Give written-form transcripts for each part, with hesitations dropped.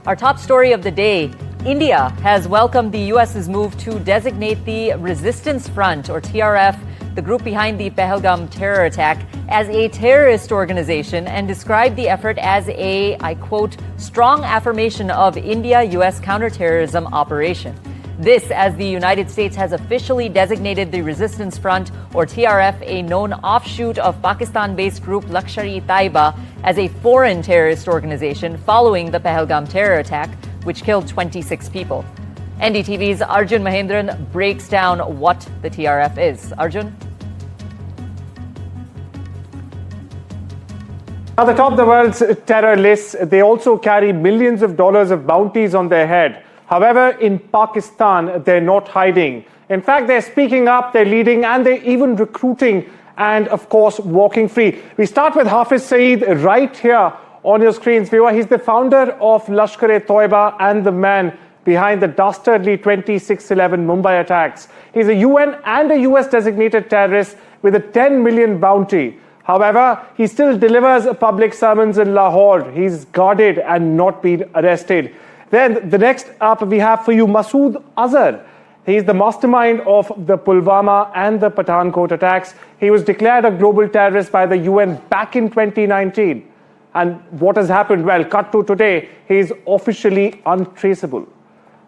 Our top story of the day, India has welcomed the US's move to designate the Resistance Front, or TRF, the group behind the Pahalgam terror attack, as a terrorist organization and described the effort as a, I quote, strong affirmation of India-US counterterrorism operation. This as the United States has officially designated the Resistance Front, or TRF, a known offshoot of Pakistan-based group Lashkar-e-Taiba, as a foreign terrorist organization following the Pahalgam terror attack, which killed 26 people. NDTV's Arjun Mahendran breaks down what the TRF is. Arjun? Now, they top the world's terror lists. They also carry millions of dollars of bounties on their head. However, in Pakistan, they're not hiding. In fact, they're speaking up, they're leading, and they're even recruiting and, of course, walking free. We start with Hafiz Saeed right here on your screens, viewer. He's the founder of Lashkar-e-Taiba and the man behind the dastardly 26/11 Mumbai attacks. He's a UN and a US designated terrorist with a 10 million bounty. However, he still delivers public sermons in Lahore. He's guarded and not been arrested. Then the next up we have for you Masood Azhar. He's the mastermind of the Pulwama and the Pathankot attacks. He was declared a global terrorist by the UN back in 2019. And what has happened? Well, cut to today, he's officially untraceable.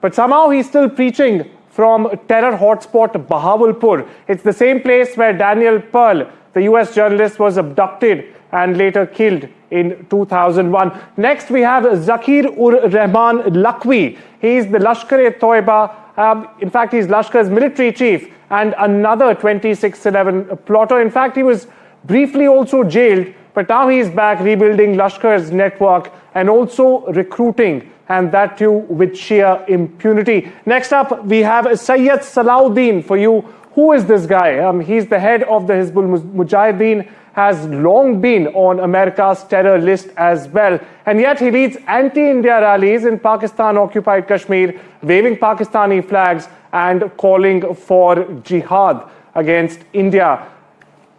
But somehow he's still preaching from terror hotspot Bahawalpur. It's the same place where Daniel Pearl, the US journalist, was abducted and later killed in 2001. Next, we have Zakir-ur-Rahman Lakhvi. He's the Lashkar-e-Taiba. In fact, he's Lashkar's military chief and another 26/11 plotter. In fact, he was briefly also jailed, but now he's back rebuilding Lashkar's network and also recruiting, and that too with sheer impunity. Next up, we have Sayyid Salahuddin for you. Who is this guy? He's the head of the Hizbul Mujahideen, has long been on America's terror list as well. And yet he leads anti-India rallies in Pakistan-occupied Kashmir, waving Pakistani flags and calling for jihad against India.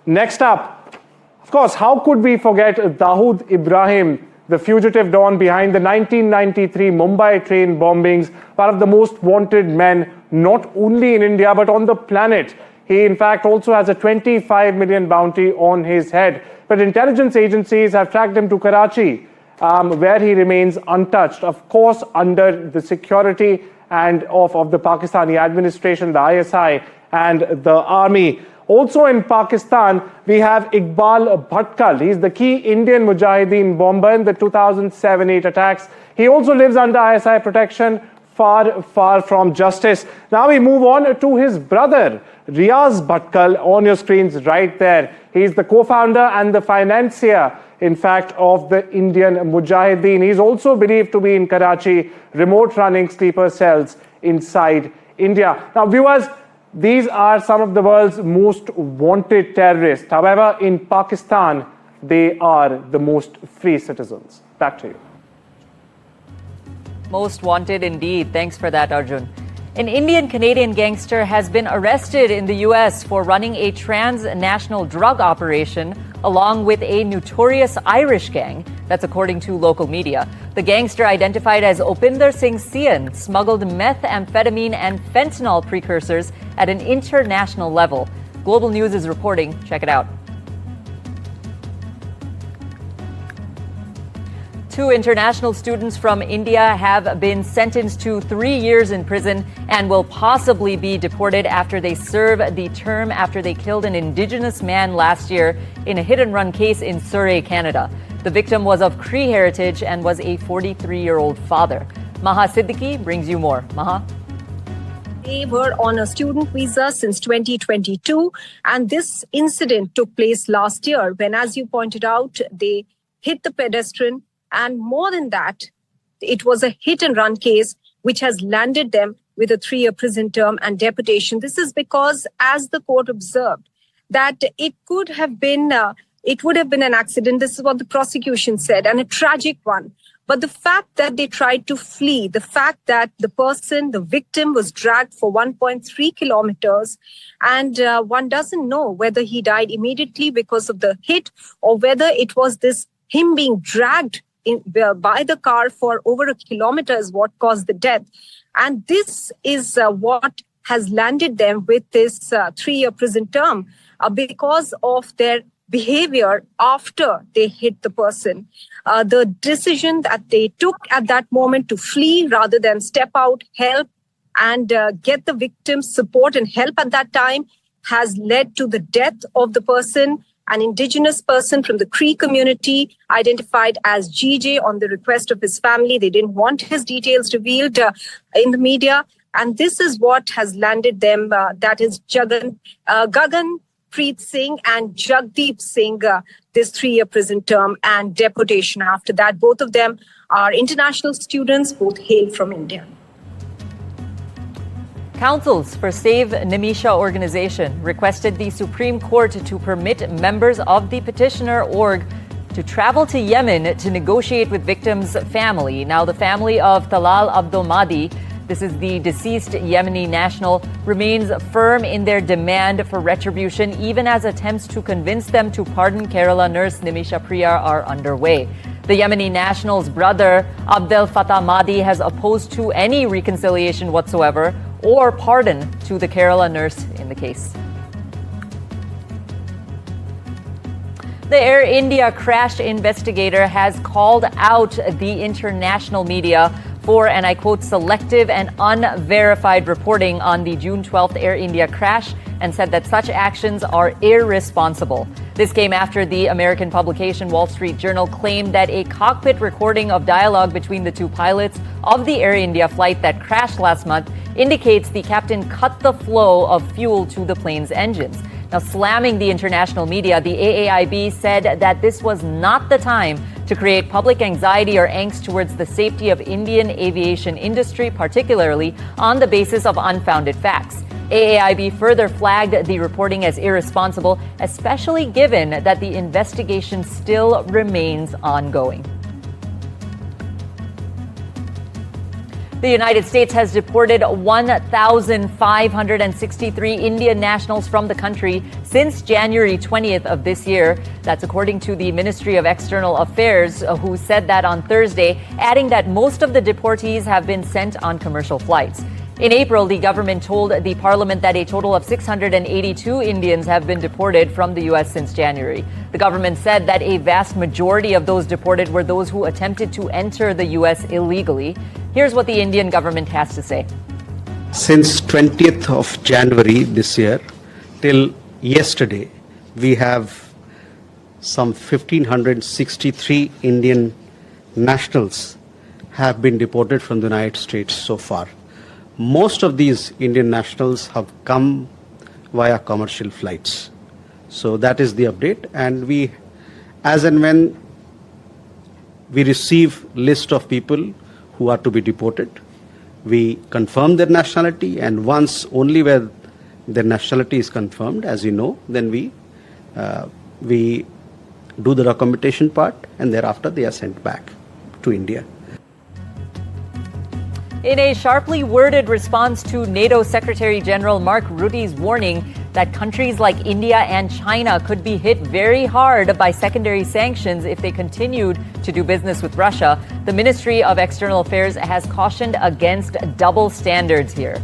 Next up, of course, how could we forget Dawood Ibrahim, the fugitive don behind the 1993 Mumbai train bombings, one of the most wanted men, not only in India, but on the planet. He, in fact, also has a 25 million bounty on his head. But intelligence agencies have tracked him to Karachi, where he remains untouched, of course, under the security and of the Pakistani administration, the ISI, and the army. Also in Pakistan, we have Iqbal Bhatkal. He's the key Indian Mujahideen bomber in the 2007-8 attacks. He also lives under ISI protection, far from justice. Now we move on to his brother, Riaz Bhatkal, on your screens right there. He's the co-founder and the financier, in fact, of the Indian Mujahideen. He's also believed to be in Karachi, remote running sleeper cells inside India. Now, viewers, these are some of the world's most wanted terrorists. However, in Pakistan, they are the most free citizens. Back to you. Most wanted indeed. Thanks for that, Arjun. An Indian-Canadian gangster has been arrested in the U.S. for running a transnational drug operation along with a notorious Irish gang. That's according to local media. The gangster, identified as Opinder Singh Sian, smuggled methamphetamine and fentanyl precursors at an international level. Global News is reporting. Check it out. 2 international students from India have been sentenced to 3 years in prison and will possibly be deported after they serve the term after they killed an Indigenous man last year in a hit-and-run case in Surrey, Canada. The victim was of Cree heritage and was a 43-year-old father. Maha Siddiqui brings you more. Maha? They were on a student visa since 2022, and this incident took place last year when, as you pointed out, they hit the pedestrian. And more than that, it was a hit-and-run case which has landed them with a 3-year prison term and deportation. This is because, as the court observed, that it would have been an accident. This is what the prosecution said, and a tragic one. But the fact that they tried to flee, the fact that the victim, was dragged for 1.3 kilometers, and one doesn't know whether he died immediately because of the hit or whether it was him being dragged by the car for over a kilometer is what caused the death. And this is what has landed them with this 3-year prison term because of their behavior after they hit the person. The decision that they took at that moment to flee rather than step out, help, and get the victim's support and help at that time has led to the death of the person, an indigenous person from the Cree community identified as GJ on the request of his family. They didn't want his details revealed in the media. And this is what has landed them. That is Gagan Preet Singh and Jagdeep Singh, this 3-year prison term and deportation after that. Both of them are international students, both hail from India. Councils for Save Nimisha organization requested the Supreme Court to permit members of the petitioner org to travel to Yemen to negotiate with victims' family. Now, the family of Talal Abdul Mahdi, this is the deceased Yemeni national, remains firm in their demand for retribution, even as attempts to convince them to pardon Kerala nurse Nimisha Priya are underway. The Yemeni national's brother, Abdel Fattah Mahdi, has opposed to any reconciliation whatsoever or pardon to the Kerala nurse in the case. The Air India crash investigator has called out the international media for, and I quote, selective and unverified reporting on the June 12th Air India crash and said that such actions are irresponsible. This came after the American publication Wall Street Journal claimed that a cockpit recording of dialogue between the two pilots of the Air India flight that crashed last month indicates the captain cut the flow of fuel to the plane's engines. Now, slamming the international media, the AAIB said that this was not the time to create public anxiety or angst towards the safety of Indian aviation industry, particularly on the basis of unfounded facts. AAIB further flagged the reporting as irresponsible, especially given that the investigation still remains ongoing. The United States has deported 1,563 Indian nationals from the country since January 20th of this year. That's according to the Ministry of External Affairs, who said that on Thursday, adding that most of the deportees have been sent on commercial flights. In April, the government told the parliament that a total of 682 Indians have been deported from the U.S. since January. The government said that a vast majority of those deported were those who attempted to enter the U.S. illegally. Here's what the Indian government has to say. Since 20th of January this year till yesterday, we have some 1,563 Indian nationals have been deported from the United States so far. Most of these Indian nationals have come via commercial flights. So that is the update. And we, as and when we receive list of people who are to be deported, we confirm their nationality, and once only where their nationality is confirmed, as you know, then we do the documentation part, and thereafter they are sent back to India. In a sharply worded response to NATO Secretary General Mark Rutte's warning that countries like India and China could be hit very hard by secondary sanctions if they continued to do business with Russia, the Ministry of External Affairs has cautioned against double standards here.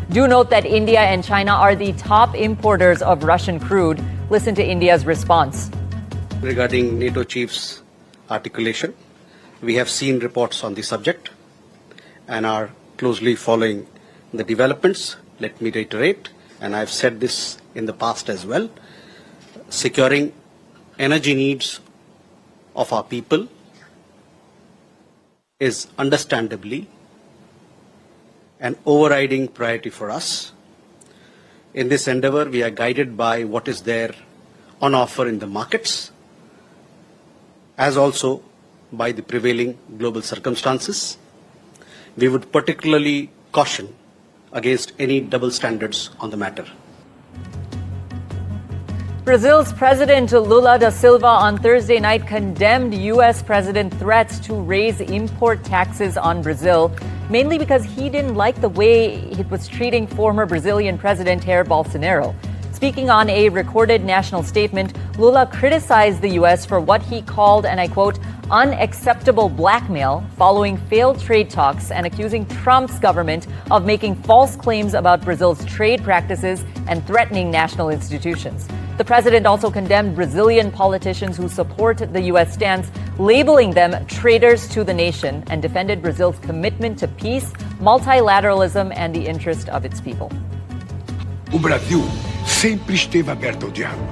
Do note that India and China are the top importers of Russian crude. Listen to India's response. Regarding NATO chief's articulation, we have seen reports on the subject and are closely following the developments. Let me reiterate, and I've said this in the past as well, securing energy needs of our people is understandably an overriding priority for us. In this endeavor, we are guided by what is there on offer in the markets, as also by the prevailing global circumstances. We would particularly caution against any double standards on the matter. Brazil's President Lula da Silva on Thursday night condemned U.S. President threats to raise import taxes on Brazil, mainly because he didn't like the way it was treating former Brazilian President Jair Bolsonaro. Speaking on a recorded national statement, Lula criticized the U.S. for what he called, and I quote, unacceptable blackmail following failed trade talks and accusing Trump's government of making false claims about Brazil's trade practices and threatening national institutions. The president also condemned Brazilian politicians who support the U.S. stance, labeling them traitors to the nation, and defended Brazil's commitment to peace, multilateralism, and the interest of its people. O Brasil sempre esteve aberto ao diálogo.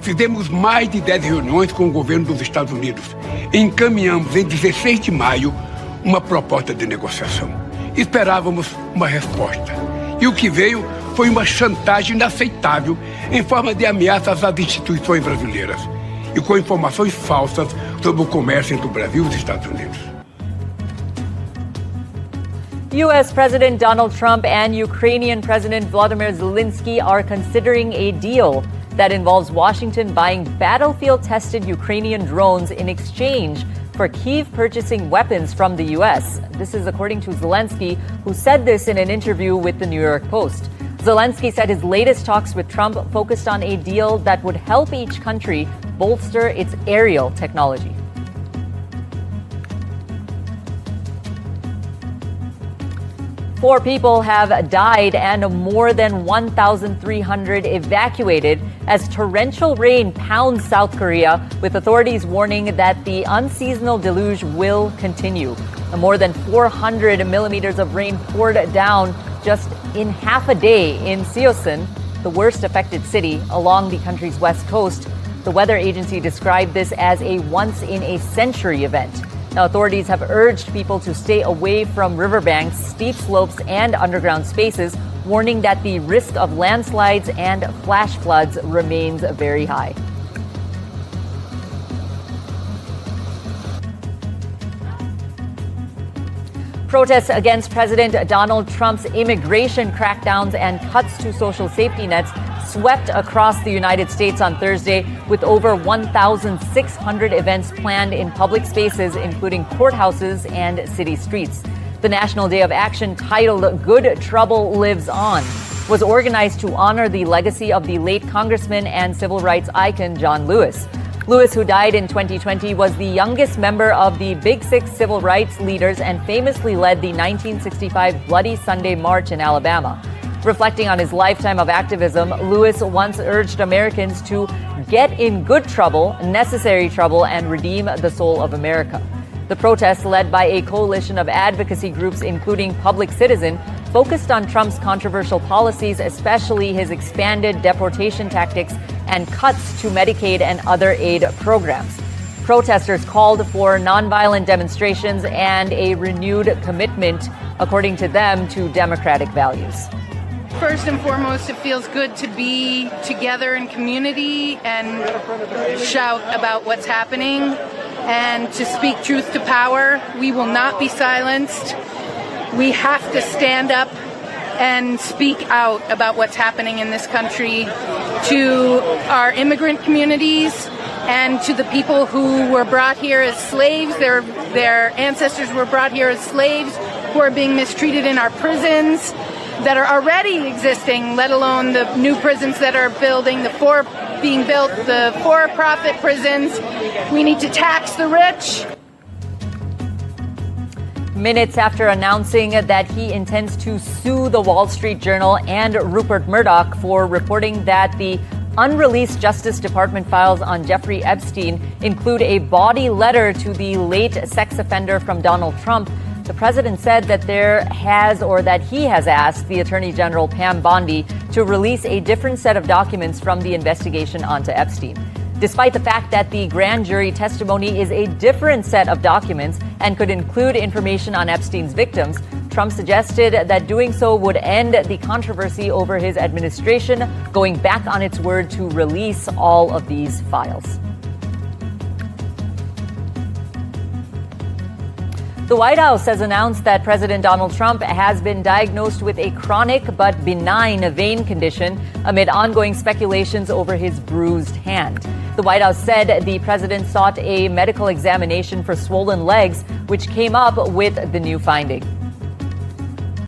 Fizemos mais de 10 reuniões com o governo dos Estados Unidos. Encaminhamos em 16 de maio uma proposta de negociação. Esperávamos uma resposta. E o que veio foi uma chantagem inaceitável em forma de ameaças às instituições brasileiras e com informações falsas sobre o comércio entre o Brasil e os Estados Unidos. U.S. President Donald Trump and Ukrainian President Volodymyr Zelensky are considering a deal that involves Washington buying battlefield-tested Ukrainian drones in exchange for Kyiv purchasing weapons from the U.S. This is according to Zelensky, who said this in an interview with the New York Post. Zelensky said his latest talks with Trump focused on a deal that would help each country bolster its aerial technology. Four people have died and more than 1,300 evacuated as torrential rain pounds South Korea, with authorities warning that the unseasonal deluge will continue. More than 400 millimeters of rain poured down just in half a day in Seosin, the worst affected city along the country's west coast. The weather agency described this as a once-in-a-century event. Now, authorities have urged people to stay away from riverbanks, steep slopes, and underground spaces, warning that the risk of landslides and flash floods remains very high. Protests against President Donald Trump's immigration crackdowns and cuts to social safety nets swept across the United States on Thursday, with over 1,600 events planned in public spaces, including courthouses and city streets. The National Day of Action, titled Good Trouble Lives On, was organized to honor the legacy of the late Congressman and civil rights icon John Lewis. Lewis, who died in 2020, was the youngest member of the Big Six civil rights leaders and famously led the 1965 Bloody Sunday March in Alabama. Reflecting on his lifetime of activism, Lewis once urged Americans to get in good trouble, necessary trouble, and redeem the soul of America. The protests, led by a coalition of advocacy groups, including Public Citizen, focused on Trump's controversial policies, especially his expanded deportation tactics and cuts to Medicaid and other aid programs. Protesters called for nonviolent demonstrations and a renewed commitment, according to them, to democratic values. First and foremost, it feels good to be together in community and shout about what's happening and to speak truth to power. We will not be silenced. We have to stand up and speak out about what's happening in this country to our immigrant communities and to the people who were brought here as slaves. Their ancestors were brought here as slaves, who are being mistreated in our prisons that are already existing, let alone the new prisons that are being built, the for-profit prisons. We need to tax the rich. Minutes after announcing that he intends to sue the Wall Street Journal and Rupert Murdoch for reporting that the unreleased Justice Department files on Jeffrey Epstein include a body letter to the late sex offender from Donald Trump, the president said that he has asked the Attorney General Pam Bondi to release a different set of documents from the investigation onto Epstein. Despite the fact that the grand jury testimony is a different set of documents and could include information on Epstein's victims, Trump suggested that doing so would end the controversy over his administration going back on its word to release all of these files. The White House has announced that President Donald Trump has been diagnosed with a chronic but benign vein condition amid ongoing speculations over his bruised hand. The White House said the president sought a medical examination for swollen legs, which came up with the new finding.